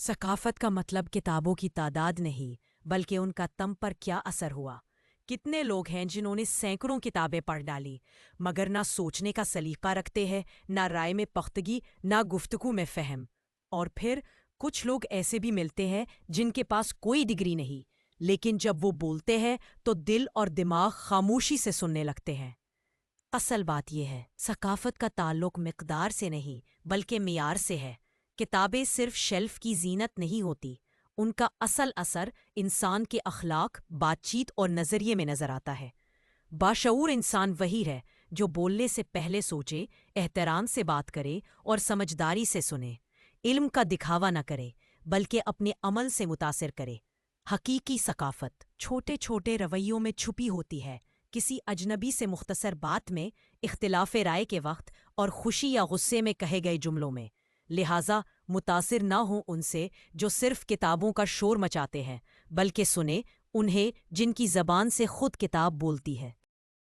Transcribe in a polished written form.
ثقافت کا مطلب کتابوں کی تعداد نہیں، بلکہ ان کا تم پر کیا اثر ہوا۔ کتنے لوگ ہیں جنہوں نے سینکڑوں کتابیں پڑھ ڈالی، مگر نہ سوچنے کا سلیقہ رکھتے ہیں، نہ رائے میں پختگی، نہ گفتگو میں فہم۔ اور پھر کچھ لوگ ایسے بھی ملتے ہیں جن کے پاس کوئی ڈگری نہیں، لیکن جب وہ بولتے ہیں تو دل اور دماغ خاموشی سے سننے لگتے ہیں۔ اصل بات یہ ہے، ثقافت کا تعلق مقدار سے نہیں بلکہ معیار سے ہے۔ کتابیں صرف شیلف کی زینت نہیں ہوتی، ان کا اصل اثر انسان کے اخلاق، بات چیت اور نظریے میں نظر آتا ہے۔ باشعور انسان وہی ہے جو بولنے سے پہلے سوچے، احترام سے بات کرے اور سمجھداری سے سنے۔ علم کا دکھاوا نہ کرے بلکہ اپنے عمل سے متاثر کرے۔ حقیقی ثقافت چھوٹے چھوٹے رویوں میں چھپی ہوتی ہے، کسی اجنبی سے مختصر بات میں، اختلاف رائے کے وقت اور خوشی یا غصے میں کہے گئے جملوں میں۔ لہٰذا متاثر نہ ہوں ان سے جو صرف کتابوں کا شور مچاتے ہیں، بلکہ سنیں انہیں جن کی زبان سے خود کتاب بولتی ہے۔